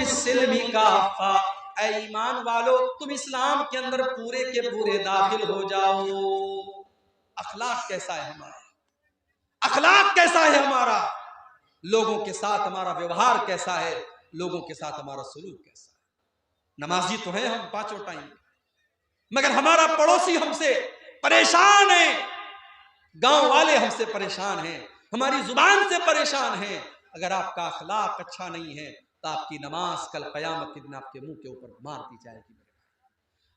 फिस्सिल्मि काफ़ा, ऐ ईमान वालो तुम इस्लाम के अंदर पूरे के पूरे दाखिल हो जाओ। अखलाक कैसा है हमारा, अखलाक कैसा है हमारा, लोगों के साथ हमारा व्यवहार कैसा है, लोगों के साथ हमारा सलूक कैसा है। नमाजी तो है हम पांचों टाइम, मगर हमारा पड़ोसी हमसे परेशान है, गांव वाले हमसे परेशान हैं, हमारी जुबान से परेशान हैं। अगर आपका अखलाक अच्छा नहीं है तो आपकी नमाज कल क़यामत के दिन आपके मुंह के ऊपर मार दी जाएगी।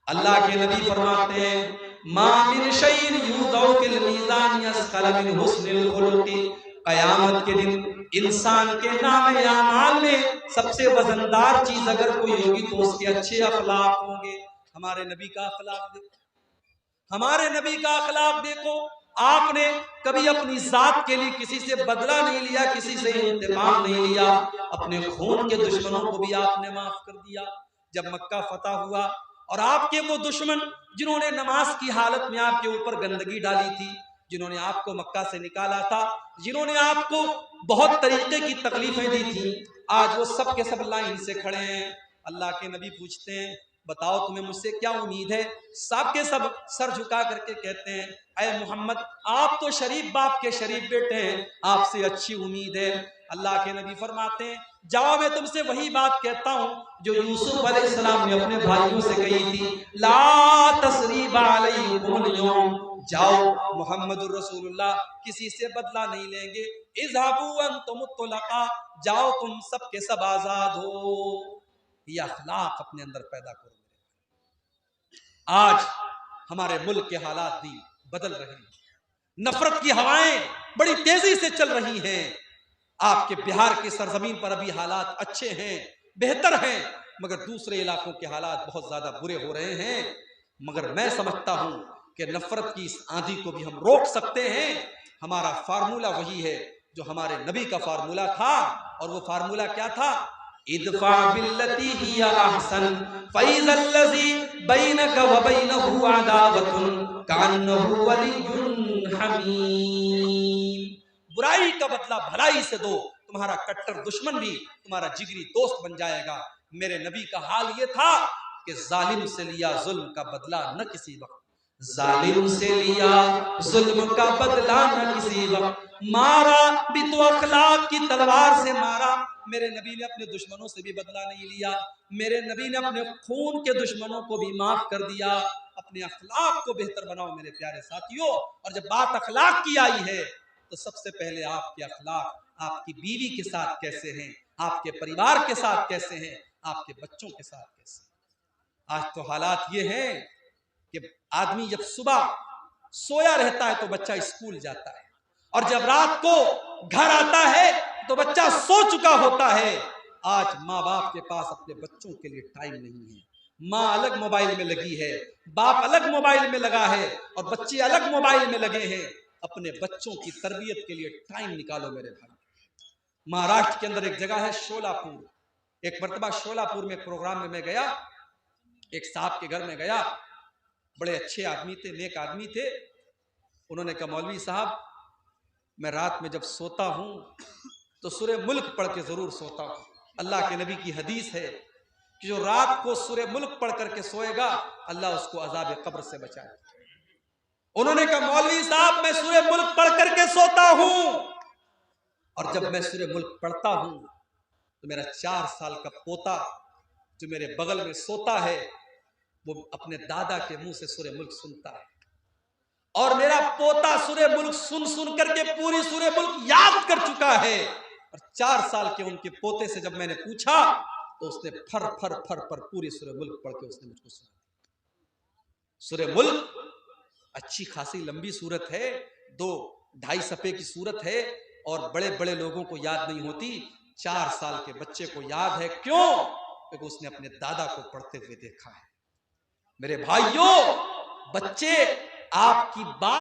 अल्लाह के नबी फरमाते हैं, मा मिन शैइन युज़उ फिल मीज़ान यसक़ल मिन हुस्निल खुलुक़ि, क़यामत के दिन इंसान के नामे आमाल में सबसे वजनदार चीज अगर कोई होगी तो उसके अच्छे अखलाक होंगे। हमारे नबी का अखलाक देखो, हमारे नबी का अखलाक देखो। आपने कभी अपनी जात के लिए किसी से बदला नहीं लिया, किसी से इंतकाम नहीं लिया, अपने खून के दुश्मनों को भी आपने माफ कर दिया। जब मक्का फतह हुआ और आपके वो दुश्मन जिन्होंने नमाज की हालत में आपके ऊपर गंदगी डाली थी, जिन्होंने आपको मक्का से निकाला था, जिन्होंने आपको बहुत तरीके की तकलीफें दी थी, आज वो सब के सब लाइन से खड़े हैं। अल्लाह के नबी पूछते हैं, बताओ तुम्हें मुझसे क्या उम्मीद है? सब के सब सर झुका करके कहते हैं, ऐ मोहम्मद आप तो शरीफ बाप के शरीफ बेटे हैं, आपसे अच्छी उम्मीद है। अल्लाह के नबी फरमाते हैं, जाओ मैं तुमसे वही बात कहता हूं जो यूसुफ अलैहिस्सलाम ने अपने भाइयों से कही थी, ला तस्रीबा अलैकुमुल यौम, जाओ मोहम्मदुर रसूलुल्लाह किसी से बदला नहीं लेंगे, इज़हाबू अंतुम तुलका, जाओ तुम सब के सब आजाद हो। ये अखलाक अपने अंदर पैदा करो। आज हमारे मुल्क के हालात भी बदल रहे हैं, नफरत की हवाएं बड़ी तेजी से चल रही हैं। आपके बिहार की सरजमीन पर अभी हालात अच्छे हैं, बेहतर हैं, मगर दूसरे इलाकों के हालात बहुत ज्यादा बुरे हो रहे हैं। मगर मैं समझता हूं कि नफरत की इस आंधी को भी हम रोक सकते हैं। हमारा फार्मूला वही है जो हमारे नबी का फार्मूला था, और वो फार्मूला क्या था? इदफा बिल्लती हिया अहसन फइज़ल्लज़ी बैनका व बैनहु अदावतुन कान्नहु वलियुन हमीम। बुराई का बदला भलाई से दो, तुम्हारा कट्टर दुश्मन भी तुम्हारा जिगरी दोस्त बन जाएगा। मेरे नबी का हाल ये था कि जालिम से लिया जुल्म का बदला न किसी वक्त, जालिम से लिया जुल्म का बदला न किसी वक्त, मारा भी तो अखलाक की तलवार से मारा। मेरे नबी ने अपने दुश्मनों से भी बदला नहीं लिया, मेरे नबी ने अपने खून के दुश्मनों को भी माफ कर दिया। अपने अखलाक को बेहतर बनाओ मेरे प्यारे साथियों। और जब बात अखलाक की आई है तो सबसे पहले आपके अखलाक आपकी बीवी के साथ कैसे हैं, आपके परिवार के साथ कैसे हैं, आपके बच्चों के साथ कैसे हैं। आज तो हालात ये हैं कि आदमी जब सुबह सोया रहता है तो बच्चा स्कूल जाता है, और जब रात को घर आता है तो बच्चा सो चुका होता है। आज माँ बाप के पास अपने बच्चों के लिए टाइम नहीं है। माँ अलग मोबाइल में लगी है, बाप अलग मोबाइल में लगा है, और बच्चे अलग मोबाइल में लगे हैं। अपने बच्चों की तरबियत के लिए टाइम निकालो मेरे भाई। महाराष्ट्र के अंदर एक जगह है शोलापुर। एक मर्तबा शोलापुर में प्रोग्राम में मैं गया, एक साहब के घर में गया, बड़े अच्छे आदमी थे, नेक आदमी थे। उन्होंने कहा, मौलवी साहब मैं रात में जब सोता हूं तो सूरे मुल्क पढ़ के जरूर सोता हूं। अल्लाह के नबी की हदीस है कि जो रात को सूरे मुल्क पढ़ करके सोएगा अल्लाह उसको अजाब कब्र से बचाए। उन्होंने कहा, मौलवी साहब मैं सूरे मुल्क पढ़ करके सोता हूं, और जब मैं सूरे मुल्क पढ़ता हूं तो मेरा 4 साल का पोता जो मेरे बगल में सोता है वो अपने दादा के मुंह से सूरे मुल्क सुनता है, और मेरा पोता सूरे मुल्क सुन सुन करके पूरी सूरे मुल्क याद कर चुका है। और 4 साल के उनके पोते से जब मैंने पूछा तो उसने फर फर फर पर पूरी सूरे मुल्क पढ़ के उसने मुझको सुना। सूरे मुल्क अच्छी खासी लंबी सूरत है, 2-2.5 सफ़े की सूरत है, और बड़े बड़े लोगों को याद नहीं होती। 4 साल के बच्चे को याद है, क्यों? क्योंकि उसने अपने दादा को पढ़ते हुए देखा है। मेरे भाइयों, बच्चे आपकी बात